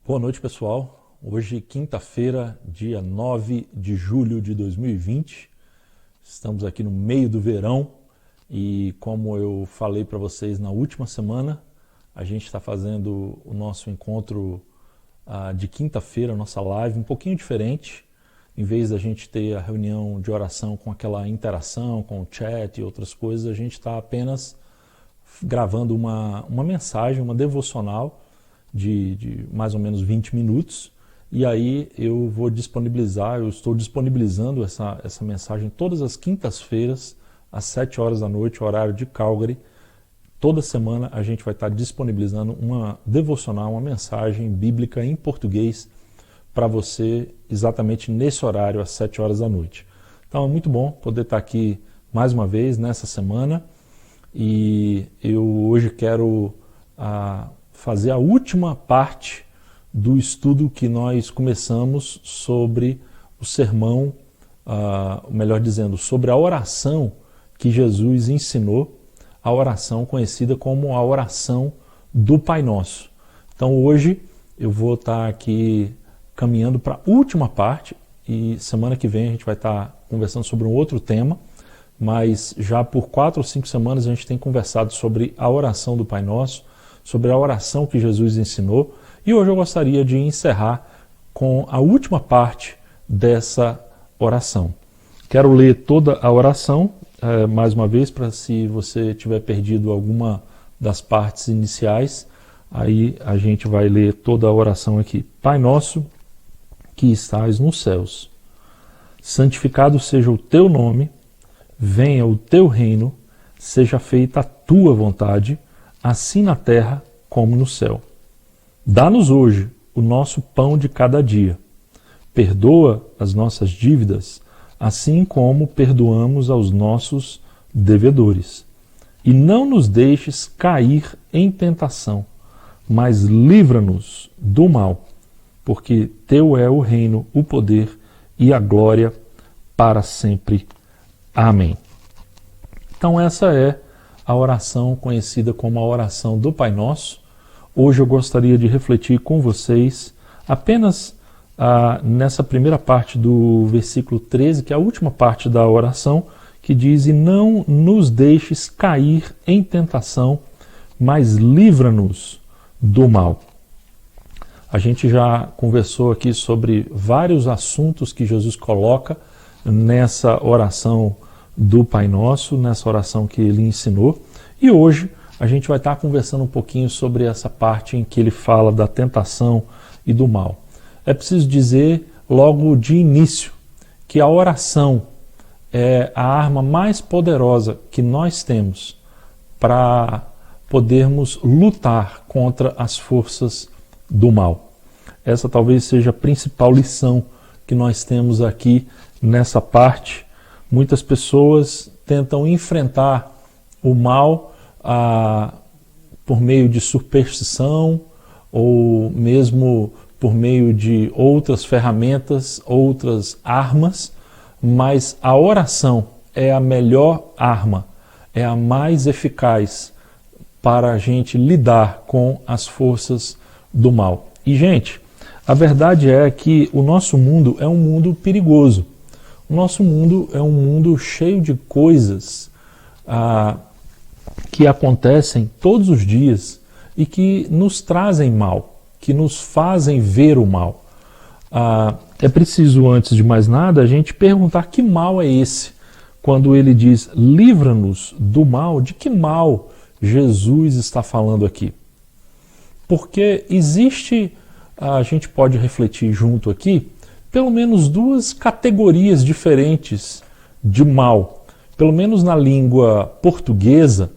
Boa noite, pessoal. Hoje, quinta-feira, dia 9 de julho de 2020. Estamos aqui no meio do verão e, como eu falei para vocês na última semana, a gente está fazendo o nosso encontro de quinta-feira, nossa live, um pouquinho diferente. Em vez da gente ter a reunião de oração com aquela interação, com o chat e outras coisas, a gente está apenas gravando uma mensagem, uma devocional, de mais ou menos 20 minutos, e aí eu estou disponibilizando essa mensagem todas as quintas-feiras, às 7 horas da noite, horário de Calgary. Toda semana a gente vai estar disponibilizando uma devocional, uma mensagem bíblica em português para você exatamente nesse horário, às 7 horas da noite. Então é muito bom poder estar aqui mais uma vez nessa semana, e eu hoje quero fazer a última parte do estudo que nós começamos sobre o sermão, melhor dizendo, sobre a oração que Jesus ensinou, a oração conhecida como a oração do Pai Nosso. Então hoje eu vou estar aqui caminhando para a última parte, e semana que vem a gente vai estar conversando sobre um outro tema, mas já por 4 ou 5 semanas a gente tem conversado sobre a oração do Pai Nosso, sobre a oração que Jesus ensinou, e hoje eu gostaria de encerrar com a última parte dessa oração. Quero ler toda a oração, mais uma vez, para se você tiver perdido alguma das partes iniciais, aí a gente vai ler toda a oração aqui. Pai nosso, que estás nos céus, santificado seja o teu nome, venha o teu reino, seja feita a tua vontade, assim na terra como no céu. Dá-nos hoje o nosso pão de cada dia. Perdoa as nossas dívidas, assim como perdoamos aos nossos devedores. E não nos deixes cair em tentação, mas livra-nos do mal, porque teu é o reino, o poder e a glória para sempre. Amém. Então essa é a oração conhecida como a oração do Pai Nosso. Hoje eu gostaria de refletir com vocês apenas nessa primeira parte do versículo 13, que é a última parte da oração, que diz: e não nos deixes cair em tentação, mas livra-nos do mal. A gente já conversou aqui sobre vários assuntos que Jesus coloca nessa oração do Pai Nosso, nessa oração que ele ensinou, e hoje a gente vai estar conversando um pouquinho sobre essa parte em que ele fala da tentação e do mal. É preciso dizer logo de início que a oração é a arma mais poderosa que nós temos para podermos lutar contra as forças do mal. Essa talvez seja a principal lição que nós temos aqui nessa parte. Muitas pessoas tentam enfrentar o mal por meio de superstição ou mesmo por meio de outras ferramentas, outras armas, mas a oração é a melhor arma, é a mais eficaz para a gente lidar com as forças do mal. E, gente, a verdade é que o nosso mundo é um mundo perigoso. O nosso mundo é um mundo cheio de coisas que acontecem todos os dias e que nos trazem mal, que nos fazem ver o mal. É preciso, antes de mais nada, a gente perguntar que mal é esse. Quando ele diz, livra-nos do mal, de que mal Jesus está falando aqui? Porque existe, a gente pode refletir junto aqui, pelo menos 2 categorias diferentes de mal. Pelo menos na língua portuguesa,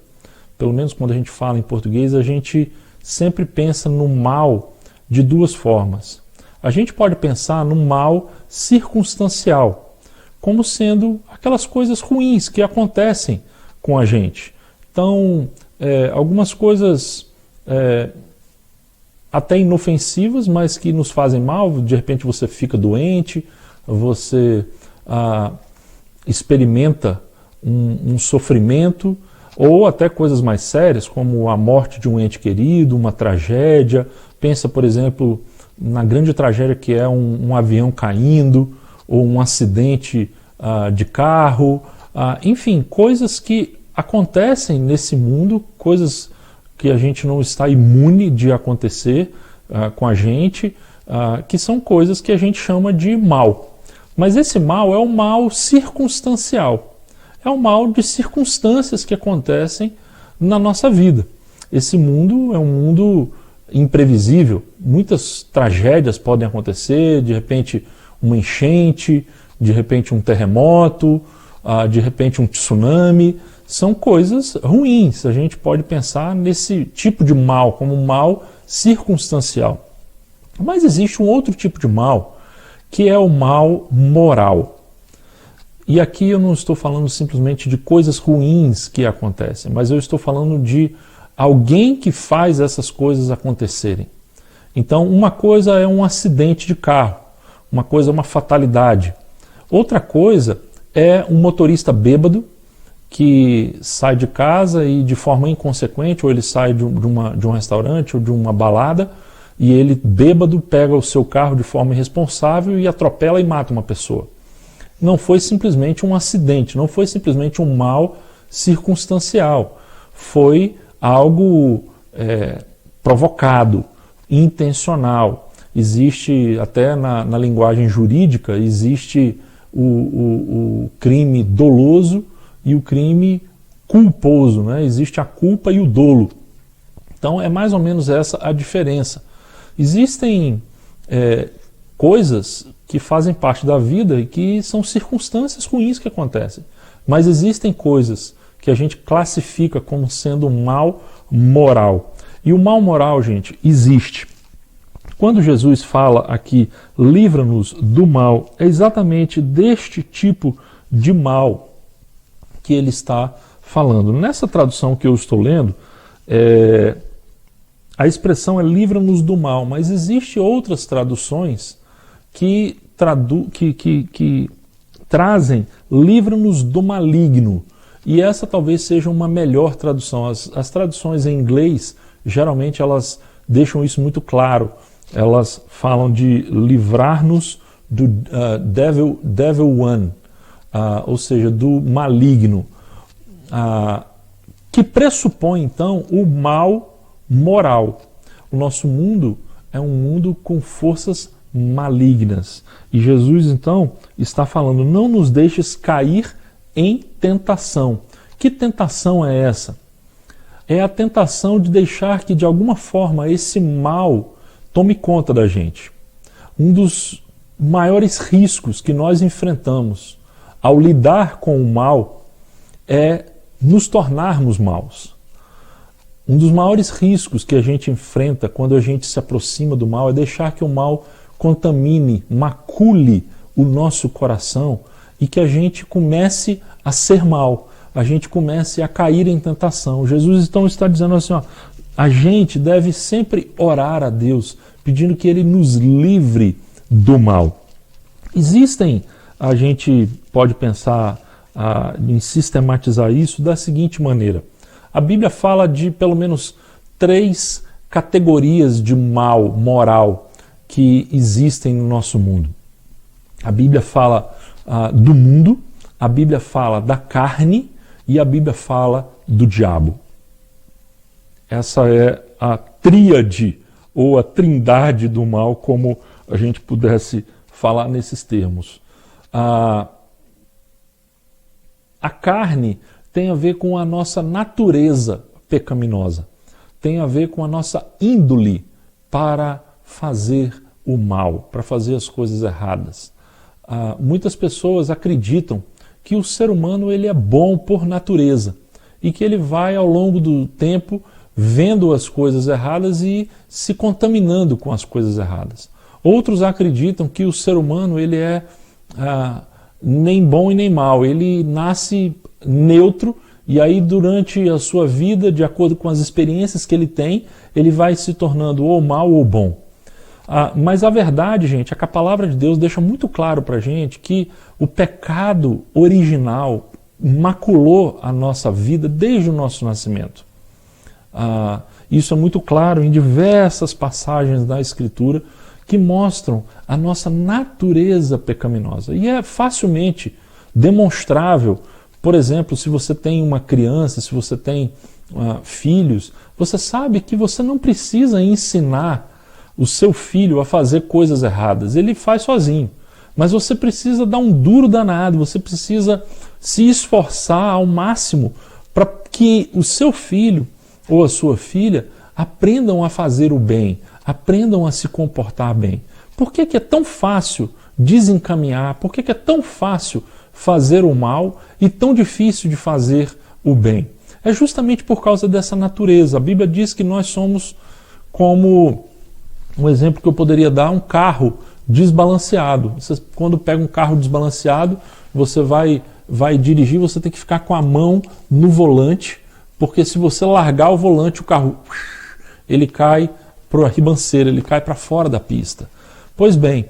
pelo menos quando a gente fala em português, a gente sempre pensa no mal de 2 formas. A gente pode pensar no mal circunstancial, como sendo aquelas coisas ruins que acontecem com a gente. Então, algumas coisas até inofensivas, mas que nos fazem mal. De repente você fica doente, você experimenta um sofrimento, ou até coisas mais sérias, como a morte de um ente querido, uma tragédia. Pensa, por exemplo, na grande tragédia que é um avião caindo, ou um acidente de carro, enfim, coisas que acontecem nesse mundo, coisas que a gente não está imune de acontecer com a gente, que são coisas que a gente chama de mal. Mas esse mal é um mal circunstancial, é um mal de circunstâncias que acontecem na nossa vida. Esse mundo é um mundo imprevisível, muitas tragédias podem acontecer, de repente uma enchente, de repente um terremoto, de repente um tsunami, são coisas ruins. A gente pode pensar nesse tipo de mal como um mal circunstancial. Mas existe um outro tipo de mal, que é o mal moral. E aqui eu não estou falando simplesmente de coisas ruins que acontecem, mas eu estou falando de alguém que faz essas coisas acontecerem. Então, uma coisa é um acidente de carro, uma coisa é uma fatalidade. Outra coisa é um motorista bêbado que sai de casa e de forma inconsequente, ou ele sai de um restaurante ou de uma balada, e ele, bêbado, pega o seu carro de forma irresponsável e atropela e mata uma pessoa. Não foi simplesmente um acidente, não foi simplesmente um mal circunstancial. Foi algo provocado, intencional. Existe, até na linguagem jurídica, existe o crime doloso e o crime culposo, né? Existe a culpa e o dolo. Então é mais ou menos essa a diferença. Existem coisas que fazem parte da vida e que são circunstâncias ruins que acontecem. Mas existem coisas que a gente classifica como sendo um mal moral. E o mal moral, gente, existe. Quando Jesus fala aqui, livra-nos do mal, é exatamente deste tipo de mal que ele está falando. Nessa tradução que eu estou lendo, a expressão é livra-nos do mal, mas existem outras traduções que trazem livra-nos do maligno. E essa talvez seja uma melhor tradução. As traduções em inglês, geralmente elas deixam isso muito claro. Elas falam de livrar-nos do devil one, ou seja, do maligno, que pressupõe então o mal moral. O nosso mundo é um mundo com forças malignas. E Jesus então está falando, não nos deixes cair em tentação. Que tentação é essa? É a tentação de deixar que de alguma forma esse mal tome conta da gente. Um dos maiores riscos que nós enfrentamos ao lidar com o mal é nos tornarmos maus. Um dos maiores riscos que a gente enfrenta quando a gente se aproxima do mal é deixar que o mal contamine, macule o nosso coração e que a gente comece a ser mal, a gente comece a cair em tentação. Jesus então está dizendo assim, a gente deve sempre orar a Deus, pedindo que Ele nos livre do mal. A gente pode pensar em sistematizar isso da seguinte maneira. A Bíblia fala de pelo menos 3 categorias de mal moral que existem no nosso mundo. A Bíblia fala do mundo, a Bíblia fala da carne e a Bíblia fala do diabo. Essa é a tríade ou a trindade do mal, como a gente pudesse falar nesses termos. A carne tem a ver com a nossa natureza pecaminosa, tem a ver com a nossa índole para fazer o mal, para fazer as coisas erradas. Muitas pessoas acreditam que o ser humano ele é bom por natureza e que ele vai ao longo do tempo vendo as coisas erradas e se contaminando com as coisas erradas. Outros acreditam que o ser humano ele é nem bom e nem mal, ele nasce neutro e aí durante a sua vida, de acordo com as experiências que ele tem, ele vai se tornando ou mal ou bom. Mas a verdade, gente, é que a palavra de Deus deixa muito claro para a gente que o pecado original maculou a nossa vida desde o nosso nascimento. Isso é muito claro em diversas passagens da Escritura, que mostram a nossa natureza pecaminosa. E é facilmente demonstrável, por exemplo, se você tem uma criança, se você tem filhos, você sabe que você não precisa ensinar o seu filho a fazer coisas erradas, ele faz sozinho. Mas você precisa dar um duro danado, você precisa se esforçar ao máximo para que o seu filho ou a sua filha aprendam a fazer o bem, aprendam a se comportar bem. Por que é tão fácil desencaminhar? Por que é tão fácil fazer o mal e tão difícil de fazer o bem? É justamente por causa dessa natureza. A Bíblia diz que nós somos como, um exemplo que eu poderia dar, um carro desbalanceado. Você, quando pega um carro desbalanceado, você vai dirigir, você tem que ficar com a mão no volante, porque se você largar o volante, o carro ele cai para a ribanceira, ele cai para fora da pista. Pois bem,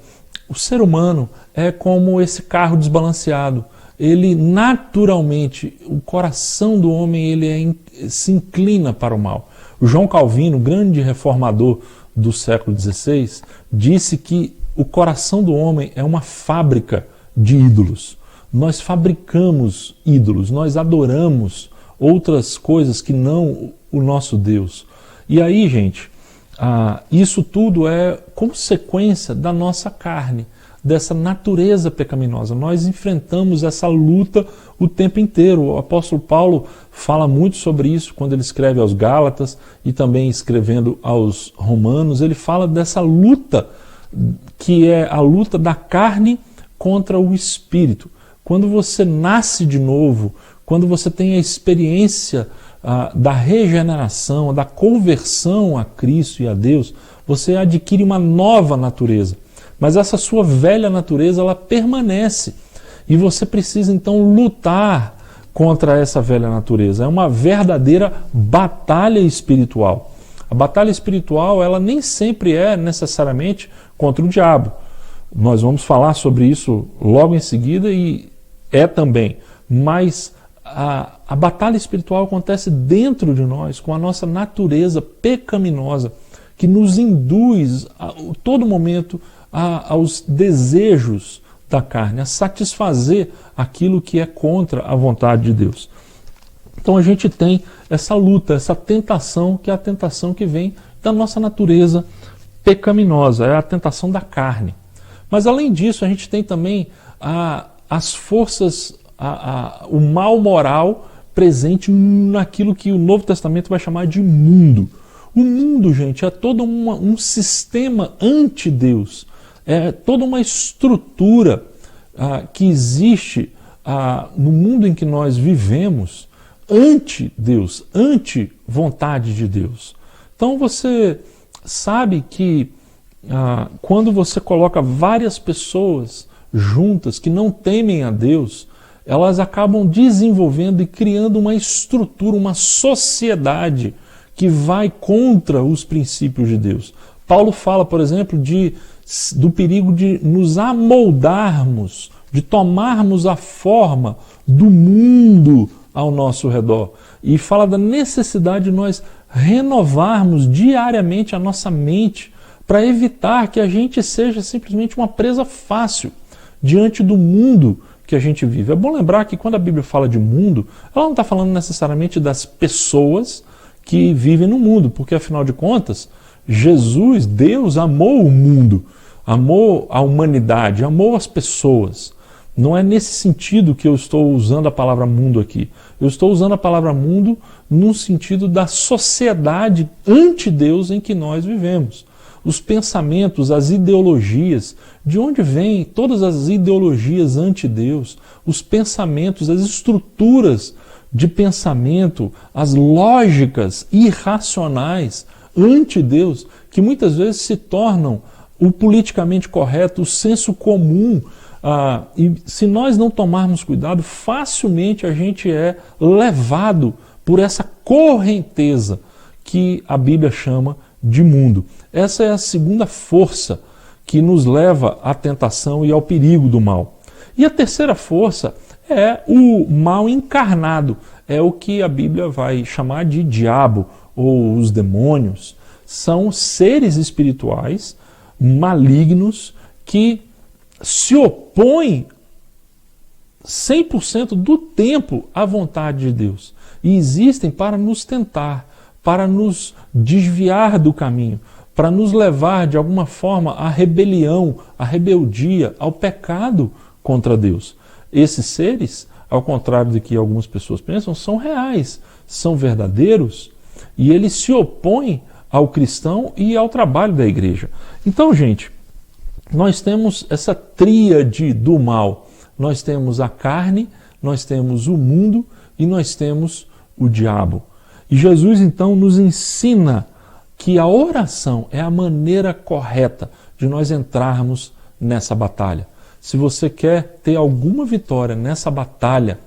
o ser humano é como esse carro desbalanceado. Ele naturalmente, o coração do homem se inclina para o mal. O João Calvino, grande reformador do século XVI, disse que o coração do homem é uma fábrica de ídolos. Nós fabricamos ídolos, nós adoramos outras coisas que não o nosso Deus. E aí, gente, isso tudo é consequência da nossa carne, dessa natureza pecaminosa. Nós enfrentamos essa luta o tempo inteiro. O apóstolo Paulo fala muito sobre isso quando ele escreve aos Gálatas e também escrevendo aos Romanos. Ele fala dessa luta que é a luta da carne contra o espírito. Quando você nasce de novo, quando você tem a experiência da regeneração, da conversão a Cristo e a Deus, você adquire uma nova natureza. Mas essa sua velha natureza, ela permanece. E você precisa então lutar contra essa velha natureza. É uma verdadeira batalha espiritual. A batalha espiritual, ela nem sempre é necessariamente contra o diabo. Nós vamos falar sobre isso logo em seguida e é também. Mas a batalha espiritual acontece dentro de nós, com a nossa natureza pecaminosa, que nos induz a todo momento aos desejos da carne, a satisfazer aquilo que é contra a vontade de Deus. Então a gente tem essa luta, essa tentação, que é a tentação que vem da nossa natureza pecaminosa, é a tentação da carne. Mas além disso, a gente tem também as forças, o mal moral presente naquilo que o Novo Testamento vai chamar de mundo. O mundo, gente, é todo um sistema anti-Deus, é toda uma estrutura que existe no mundo em que nós vivemos, anti-Deus, anti-vontade de Deus. Então você sabe que quando você coloca várias pessoas juntas que não temem a Deus, elas acabam desenvolvendo e criando uma estrutura, uma sociedade que vai contra os princípios de Deus. Paulo fala, por exemplo, do perigo de nos amoldarmos, de tomarmos a forma do mundo ao nosso redor. E fala da necessidade de nós renovarmos diariamente a nossa mente para evitar que a gente seja simplesmente uma presa fácil diante do mundo que a gente vive. É bom lembrar que quando a Bíblia fala de mundo, ela não está falando necessariamente das pessoas que vivem no mundo, porque afinal de contas, Jesus, Deus, amou o mundo, amou a humanidade, amou as pessoas. Não é nesse sentido que eu estou usando a palavra mundo aqui. Eu estou usando a palavra mundo no sentido da sociedade anti-Deus em que nós vivemos. Os pensamentos, as ideologias, de onde vêm todas as ideologias anti-Deus, os pensamentos, as estruturas de pensamento, as lógicas irracionais anti-Deus, que muitas vezes se tornam o politicamente correto, o senso comum. E se nós não tomarmos cuidado, facilmente a gente é levado por essa correnteza que a Bíblia chama de mundo. Essa é a segunda força que nos leva à tentação e ao perigo do mal. E a terceira força é o mal encarnado, é o que a Bíblia vai chamar de diabo ou os demônios. São seres espirituais malignos que se opõem 100% do tempo à vontade de Deus. E existem para nos tentar, para nos desviar do caminho, para nos levar de alguma forma à rebelião, à rebeldia, ao pecado contra Deus. Esses seres, ao contrário do que algumas pessoas pensam, são reais, são verdadeiros e eles se opõem ao cristão e ao trabalho da igreja. Então, gente, nós temos essa tríade do mal. Nós temos a carne, nós temos o mundo e nós temos o diabo. E Jesus então nos ensina que a oração é a maneira correta de nós entrarmos nessa batalha. Se você quer ter alguma vitória nessa batalha,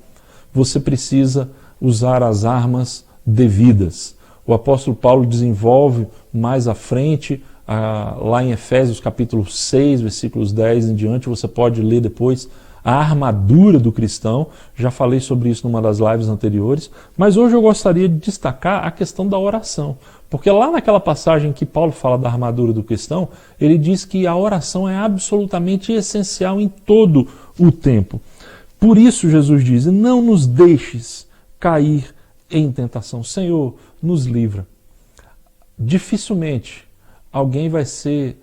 você precisa usar as armas devidas. O apóstolo Paulo desenvolve mais à frente, lá em Efésios capítulo 6, versículos 10 em diante, você pode ler depois, a armadura do cristão. Já falei sobre isso numa das lives anteriores, mas hoje eu gostaria de destacar a questão da oração. Porque lá naquela passagem que Paulo fala da armadura do cristão, ele diz que a oração é absolutamente essencial em todo o tempo. Por isso Jesus diz, não nos deixes cair em tentação. Senhor, nos livra. Dificilmente alguém vai ser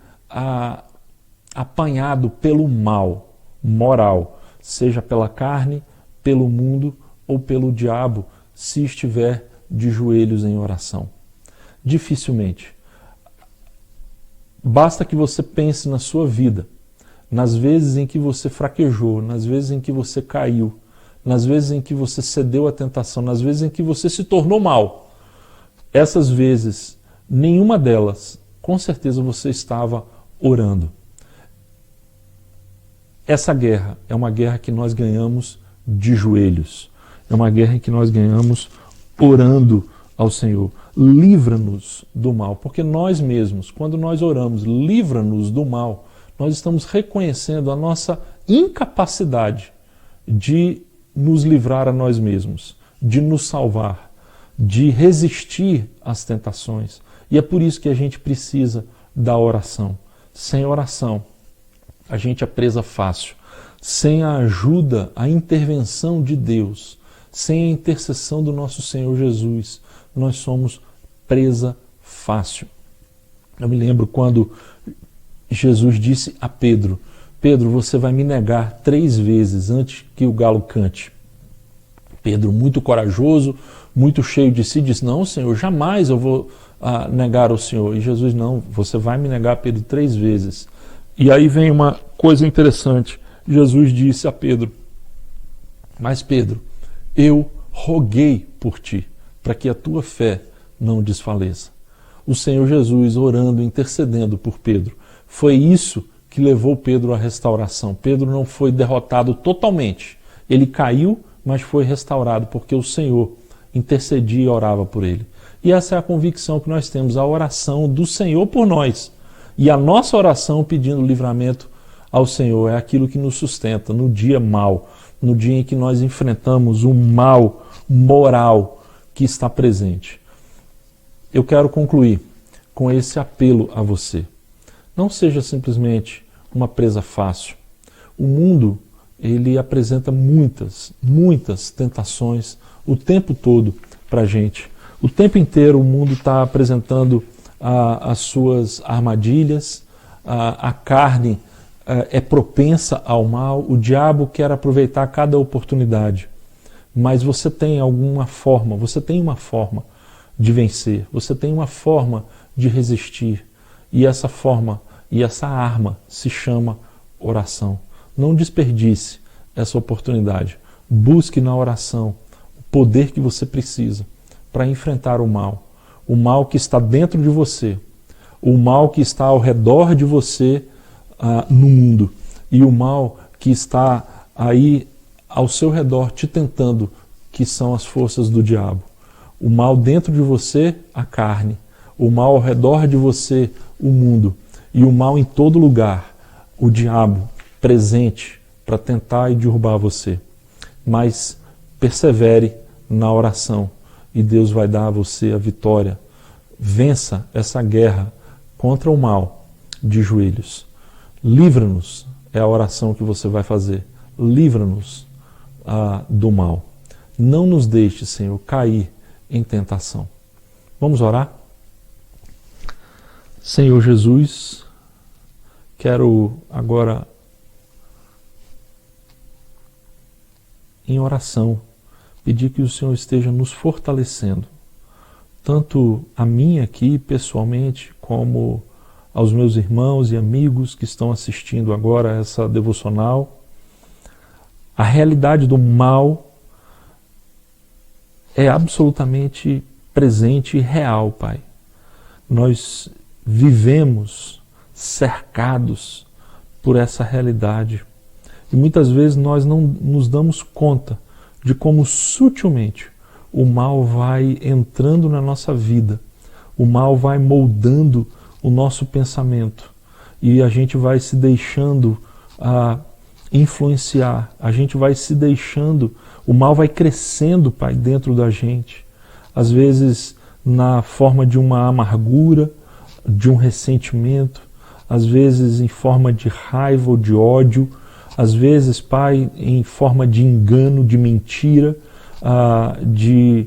apanhado pelo mal moral, seja pela carne, pelo mundo ou pelo diabo, se estiver de joelhos em oração. Dificilmente. Basta que você pense na sua vida, nas vezes em que você fraquejou, nas vezes em que você caiu, nas vezes em que você cedeu à tentação, nas vezes em que você se tornou mal. Essas vezes, nenhuma delas, com certeza você estava orando. Essa guerra é uma guerra que nós ganhamos de joelhos. É uma guerra em que nós ganhamos orando ao Senhor. Livra-nos do mal, porque nós mesmos, quando nós oramos, livra-nos do mal, nós estamos reconhecendo a nossa incapacidade de nos livrar a nós mesmos, de nos salvar, de resistir às tentações. E é por isso que a gente precisa da oração. Sem oração, a gente é presa fácil. Sem a ajuda, a intervenção de Deus, sem a intercessão do nosso Senhor Jesus, nós somos presa fácil. Eu me lembro quando Jesus disse a Pedro, Pedro, você vai me negar 3 vezes antes que o galo cante. Pedro, muito corajoso, muito cheio de si, disse, não, Senhor, jamais eu vou negar o Senhor. E Jesus, não, você vai me negar, Pedro, 3 vezes. E aí vem uma coisa interessante. Jesus disse a Pedro, mas Pedro, eu roguei por ti, para que a tua fé não desfaleça. O Senhor Jesus orando, intercedendo por Pedro. Foi isso que levou Pedro à restauração. Pedro não foi derrotado totalmente. Ele caiu, mas foi restaurado, porque o Senhor intercedia e orava por ele. E essa é a convicção que nós temos, a oração do Senhor por nós. E a nossa oração pedindo livramento ao Senhor é aquilo que nos sustenta no dia mau, no dia em que nós enfrentamos o mal moral que está presente. Eu quero concluir com esse apelo a você. Não seja simplesmente uma presa fácil. O mundo, ele apresenta muitas tentações o tempo todo para a gente. O tempo inteiro o mundo está apresentando as suas armadilhas, a carne é propensa ao mal, o diabo quer aproveitar cada oportunidade. Mas você tem uma forma de vencer, você tem uma forma de resistir. E essa forma e essa arma se chama oração. Não desperdice essa oportunidade. Busque na oração o poder que você precisa para enfrentar o mal que está dentro de você, o mal que está ao redor de você no mundo e o mal que está aí ao seu redor te tentando, que são as forças do diabo. O mal dentro de você, a carne, o mal ao redor de você, o mundo, e o mal em todo lugar, o diabo presente para tentar e derrubar você. Mas persevere na oração e Deus vai dar a você a vitória. Vença essa guerra contra o mal de joelhos. Livra-nos, é a oração que você vai fazer. Livra-nos do mal. Não nos deixe, Senhor, cair em tentação. Vamos orar? Senhor Jesus, quero agora, em oração, pedir que o Senhor esteja nos fortalecendo, tanto a mim aqui pessoalmente, como aos meus irmãos e amigos que estão assistindo agora essa devocional. A realidade do mal é absolutamente presente e real, Pai. Nós vivemos cercados por essa realidade. E muitas vezes nós não nos damos conta de como sutilmente o mal vai entrando na nossa vida, o mal vai moldando o nosso pensamento e a gente vai se deixando influenciar, a gente vai se deixando, o mal vai crescendo, Pai, dentro da gente, às vezes na forma de uma amargura, de um ressentimento, às vezes em forma de raiva ou de ódio, às vezes, Pai, em forma de engano, de mentira, de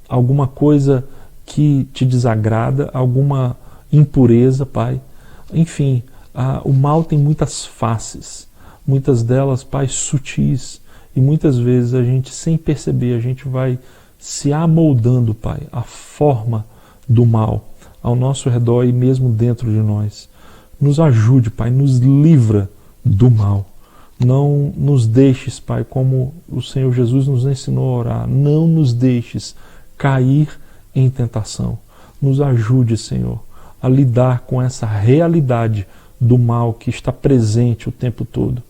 alguma coisa que te desagrada, alguma impureza, Pai. Enfim, o mal tem muitas faces, muitas delas, Pai, sutis, e muitas vezes a gente, sem perceber, a gente vai se amoldando, Pai, a forma do mal ao nosso redor e mesmo dentro de nós. Nos ajude, Pai, nos livra do mal. Não nos deixes, Pai, como o Senhor Jesus nos ensinou a orar, não nos deixes cair em tentação. Nos ajude, Senhor, a lidar com essa realidade do mal que está presente o tempo todo.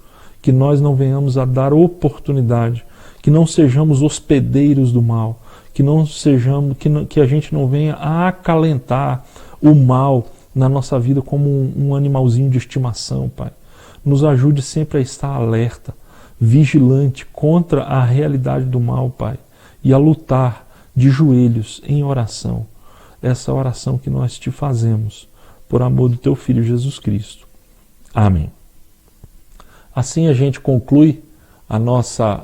Que nós não venhamos a dar oportunidade, que não sejamos hospedeiros do mal, que a gente não venha a acalentar o mal na nossa vida como um animalzinho de estimação, Pai. Nos ajude sempre a estar alerta, vigilante contra a realidade do mal, Pai, e a lutar de joelhos em oração. Essa oração que nós te fazemos, por amor do Teu Filho Jesus Cristo. Amém. Assim a gente conclui a nossa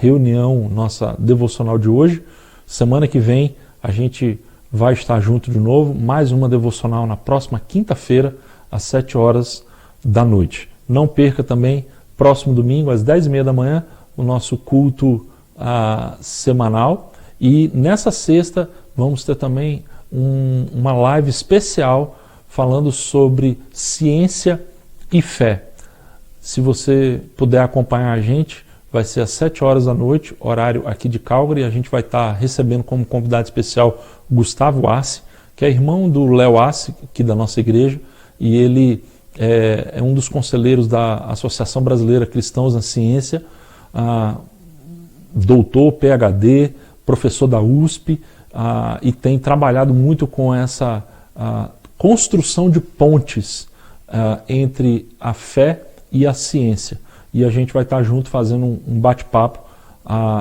reunião, nossa devocional de hoje. Semana que vem a gente vai estar junto de novo, mais uma devocional na próxima quinta-feira, às 7 horas da noite. Não perca também, próximo domingo, às 10h30 da manhã, o nosso culto semanal. E nessa sexta vamos ter também uma live especial falando sobre ciência e fé. Se você puder acompanhar a gente, vai ser às 7 horas da noite, horário aqui de Calgary. A gente vai estar recebendo como convidado especial Gustavo Assi, que é irmão do Léo Assi, aqui da nossa igreja, e ele é um dos conselheiros da Associação Brasileira Cristãos na Ciência, doutor, PhD, professor da USP, e tem trabalhado muito com essa construção de pontes entre a fé e a ciência. E a gente vai estar junto fazendo um bate-papo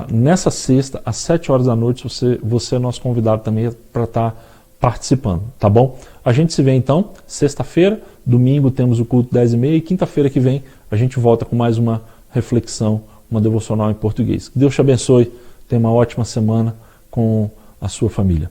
nessa sexta, às 7 horas da noite. Você é nosso convidado também para estar participando, tá bom? A gente se vê então sexta-feira, domingo temos o culto 10h30 e quinta-feira que vem a gente volta com mais uma reflexão, uma devocional em português. Que Deus te abençoe, tenha uma ótima semana com a sua família.